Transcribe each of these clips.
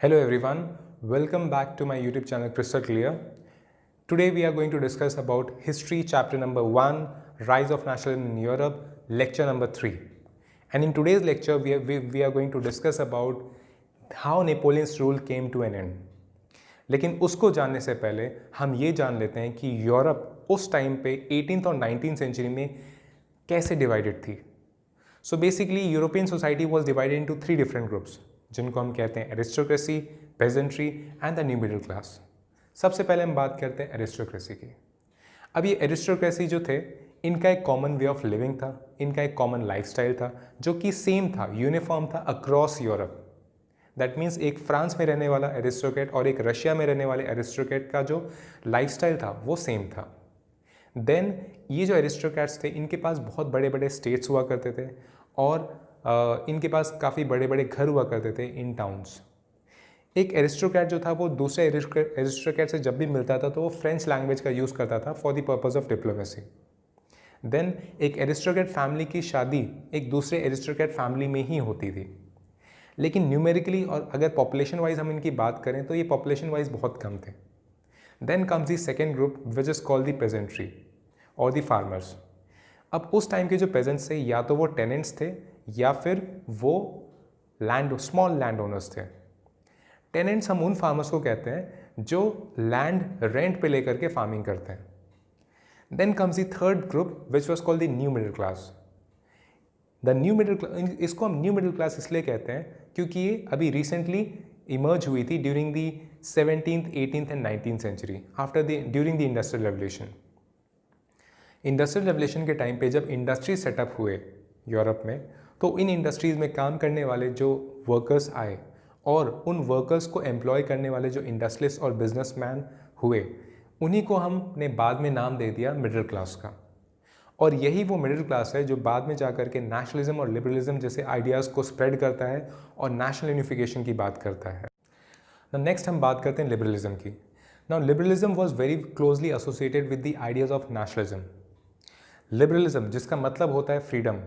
Hello everyone, welcome back to my YouTube channel Crystal Clear. Today we are going to discuss about history chapter number 1, Rise of Nationalism in Europe, lecture number 3. And in today's lecture we are going to discuss about how Napoleon's rule came to an end. लेकिन उसको जानने से पहले हम ये जान लेते हैं कि यूरोप उस टाइम पे 18th और 19th सेंचुरी में कैसे डिवाइडेड थी. So basically European society was divided into 3 different groups जिनको हम कहते हैं aristocracy, pageantry and the new middle class. सबसे पहले हम बात करते हैं एरिस्टोक्रेसी की. अब ये एरिस्टोक्रेसी जो थे इनका एक कॉमन वे ऑफ लिविंग था, इनका एक कॉमन लाइफस्टाइल था जो कि सेम था, यूनिफॉर्म था अक्रॉस यूरोप. दैट मीन्स एक फ्रांस में रहने वाला एरिस्टोक्रेट और एक रशिया में रहने वाले एरिस्टोक्रेट का जो लाइफस्टाइल था वो सेम था. देन ये जो एरिस्टोक्रेट्स थे इनके पास बहुत बड़े बड़े स्टेट्स हुआ करते थे और इनके पास काफ़ी बड़े बड़े घर हुआ करते थे इन टाउन्स. एक एरिस्टोक्रेट जो था वो दूसरे एरिस्टोक्रेट से जब भी मिलता था तो वो फ्रेंच लैंग्वेज का यूज़ करता था for the purpose of diplomacy. Then एक एरिस्टोक्रेट फैमिली की शादी एक दूसरे एरिस्टोक्रेट फैमिली में ही होती थी. लेकिन न्यूमेरिकली और अगर पॉपुलेशन वाइज हम इनकी बात करें तो ये पॉपुलेशन वाइज बहुत कम थे. Then comes the second group which is called the peasantry और दी फार्मर्स. अब उस टाइम के जो पेजेंट्स थे या तो वो टेनेंट्स थे या फिर वो स्मॉल लैंड ओनर्स थे. टेनेंट्स हम उन फार्मर्स को कहते हैं जो लैंड रेंट पे लेकर के फार्मिंग करते हैं. Then comes the third group which was called the new middle class. The new middle class, इसको हम न्यू मिडिल क्लास इसलिए कहते हैं क्योंकि ये अभी रिसेंटली इमर्ज हुई थी during the 17th, 18th and 19th century during the industrial revolution. Industrial revolution के टाइम पे जब इंडस्ट्री सेटअप हुए यूरोप में तो इन इंडस्ट्रीज़ में काम करने वाले जो वर्कर्स आए और उन वर्कर्स को एम्प्लॉय करने वाले जो इंडस्ट्रियलिस्ट और बिजनेसमैन हुए उन्हीं को हमने बाद में नाम दे दिया मिडिल क्लास का. और यही वो मिडिल क्लास है जो बाद में जाकर के नेशनलिज्म और लिबरलिज्म जैसे आइडियाज़ को स्प्रेड करता है और नेशनल यूनिफिकेशन की बात करता है. नेक्स्ट हम बात करते हैं लिबरलिज्म की. Now liberalism was very closely associated with the ideas of nationalism. Liberalism जिसका मतलब होता है फ्रीडम,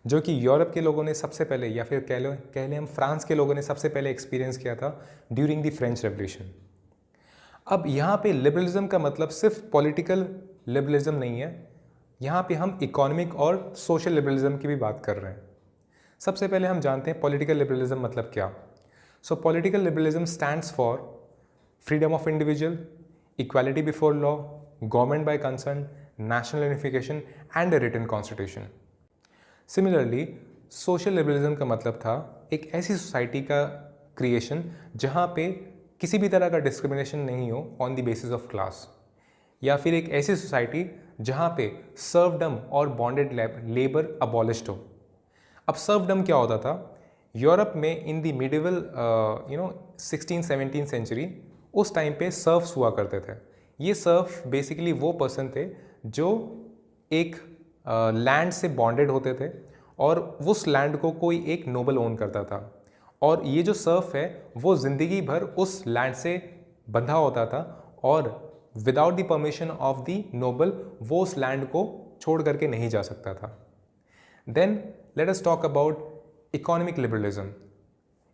जो कि यूरोप के लोगों ने सबसे पहले या फिर कह लें हम फ्रांस के लोगों ने सबसे पहले एक्सपीरियंस किया था ड्यूरिंग द फ्रेंच रेवोल्यूशन. अब यहाँ पे लिबरलिज्म का मतलब सिर्फ पॉलिटिकल लिबरलिज्म नहीं है, यहाँ पे हम इकोनॉमिक और सोशल लिबरलिज्म की भी बात कर रहे हैं. सबसे पहले हम जानते हैं पॉलिटिकल लिबरलिज्म मतलब क्या. सो political liberalism stands for freedom of individual, equality before law, government by concern, national unification and a written constitution. Similarly, social liberalism का मतलब था एक ऐसी सोसाइटी का क्रिएशन जहाँ पे किसी भी तरह का डिस्क्रिमिनेशन नहीं हो on the basis of class, या फिर एक ऐसी सोसाइटी जहाँ पे सर्वडम और बॉन्डेड लेबर अबॉलिश्ड हो. अब सर्वडम क्या होता था यूरोप में in the medieval 16th-17th century. उस टाइम पे सर्फ्स हुआ करते थे. ये सर्फ बेसिकली वो पर्सन थे जो एक लैंड से बॉन्डेड होते थे और उस लैंड को कोई एक नोबल ओन करता था. और ये जो सर्फ है वो ज़िंदगी भर उस लैंड से बंधा होता था और without the permission of the noble वो उस लैंड को छोड़ करके नहीं जा सकता था. Then let us talk about economic liberalism.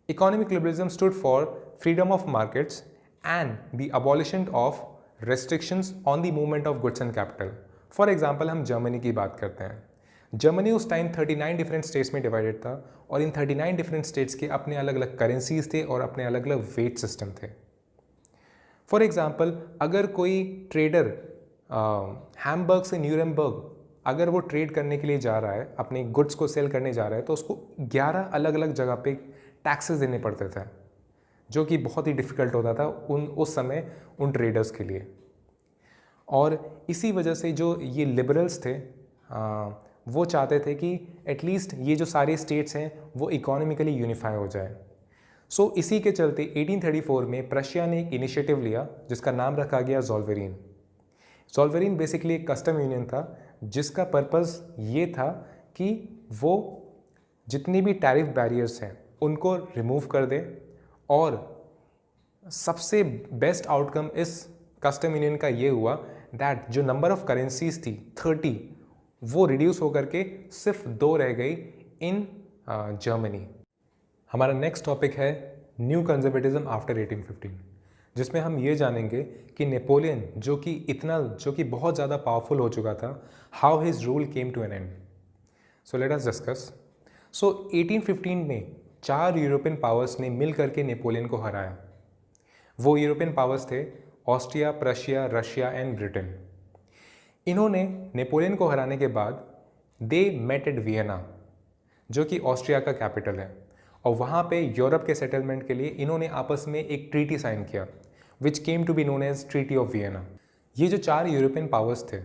Economic liberalism stood for freedom of markets and the abolition of restrictions on the movement of goods and capital. For example, हम जर्मनी की बात करते हैं. जर्मनी उस टाइम 39 डिफरेंट स्टेट्स में divided था और इन 39 different states के अपने अलग अलग करेंसीज थे और अपने अलग अलग वेट सिस्टम थे. फॉर एग्जाम्पल, अगर कोई ट्रेडर हैम्बर्ग से न्यूरेमबर्ग अगर वो ट्रेड करने के लिए जा रहा है, अपने गुड्स को सेल करने जा रहा है, तो उसको 11 अलग अलग जगह पे टैक्सेस देने पड़ते थे जो कि बहुत ही डिफ़िकल्ट होता था उस समय उन ट्रेडर्स के लिए. और इसी वजह से जो ये लिबरल्स थे वो चाहते थे कि एटलीस्ट ये जो सारे स्टेट्स हैं वो इकोनॉमिकली यूनिफाई हो जाए. सो इसी के चलते 1834 में प्रशिया ने एक इनिशिएटिव लिया जिसका नाम रखा गया ज़ोल्वेरिन. ज़ोल्वेरिन बेसिकली एक कस्टम यूनियन था जिसका पर्पज़ ये था कि वो जितनी भी टैरिफ बैरियर्स हैं उनको रिमूव कर दे. और सबसे बेस्ट आउटकम इस कस्टम यूनियन का ये हुआ दैट जो नंबर ऑफ करेंसीज थी 30 वो रिड्यूस होकर के सिर्फ 2 रह गई इन जर्मनी. हमारा नेक्स्ट टॉपिक है न्यू कंजर्वेटिज्म आफ्टर 1815, जिसमें हम ये जानेंगे कि नेपोलियन जो कि बहुत ज़्यादा पावरफुल हो चुका था, how his rule came to an end. So let us discuss. So 1815 में 4 यूरोपियन पावर्स ने मिल करके नेपोलियन को हराया. वो यूरोपियन पावर्स थे Austria, Prussia, Russia and Britain. इन्होंने नेपोलियन को हराने के बाद दे मेट एट वियना, जो कि ऑस्ट्रिया का कैपिटल है, और वहाँ पे यूरोप के सेटलमेंट के लिए इन्होंने आपस में एक ट्रीटी साइन किया, which came to be known as treaty of Vienna. ये जो 4 यूरोपियन पावर्स थे,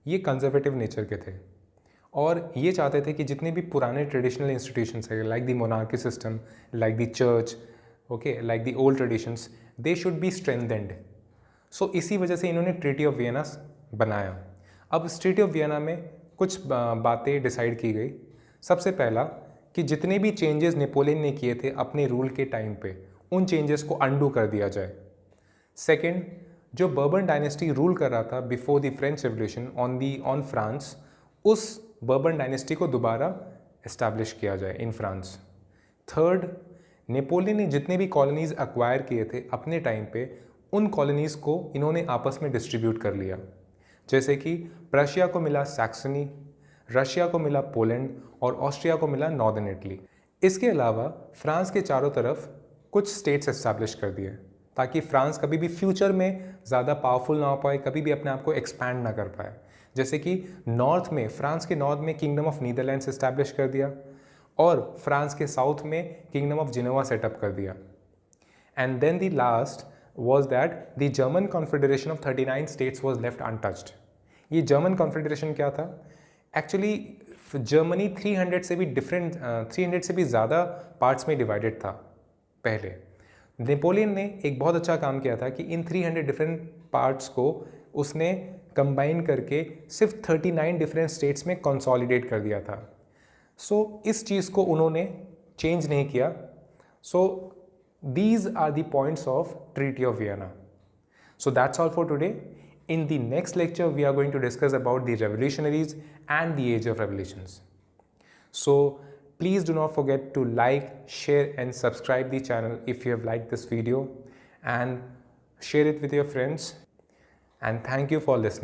ये कंजर्वेटिव नेचर के थे और ये चाहते थे कि जितने भी पुराने ट्रेडिशनल इंस्टीट्यूशंस है, like the monarchy system, like the church, okay, like the old traditions, they should be strengthened. So इसी वजह से इन्होंने ट्रीटी ऑफ वियना बनाया. अब इस ट्रीटी ऑफ वियना में कुछ बातें डिसाइड की गई. सबसे पहला कि जितने भी चेंजेस नेपोलियन ने किए थे अपने रूल के टाइम पे, उन चेंजेस को अंडू कर दिया जाए. सेकंड, जो बर्बन डायनेस्टी रूल कर रहा था before the French revolution on France, उस बर्बन डायनेस्टी को दोबारा इस्टेब्लिश किया जाए इन फ्रांस. थर्ड, नेपोलियन ने जितने भी कॉलोनीज़ एक्वायर किए थे अपने टाइम पे, उन कॉलोनीज़ को इन्होंने आपस में डिस्ट्रीब्यूट कर लिया. जैसे कि प्रशिया को मिला सैक्सनी, रशिया को मिला पोलैंड और ऑस्ट्रिया को मिला नॉर्दर्न इटली. इसके अलावा फ्रांस के चारों तरफ कुछ स्टेट्स एस्टैब्लिश कर दिए ताकि फ्रांस कभी भी फ्यूचर में ज़्यादा पावरफुल ना हो पाए, कभी भी अपने आप को एक्सपैंड ना कर पाए. जैसे कि नॉर्थ में, फ्रांस के नॉर्थ में किंगडम ऑफ नीदरलैंड्स एस्टैब्लिश कर दिया और फ्रांस के साउथ में किंगडम ऑफ जिनोवा सेटअप कर दिया. And then the last was that the German Confederation of 39 states was left untouched. ये जर्मन कॉन्फेडरेशन क्या था? एक्चुअली जर्मनी 300 से भी ज़्यादा पार्ट्स में डिवाइडेड था पहले. नेपोलियन ने एक बहुत अच्छा काम किया था कि इन 300 डिफरेंट पार्ट्स को उसने कंबाइन करके सिर्फ 39 डिफरेंट स्टेट्स में कंसोलिडेट कर दिया था. सो इस चीज़ को उन्होंने चेंज नहीं किया. सो these are the points of Treaty of Vienna. So that's all for today. In the next lecture, we are going to discuss about the revolutionaries and the age of revolutions. So please do not forget to like, share and subscribe the channel if you have liked this video, and share it with your friends. And thank you for listening.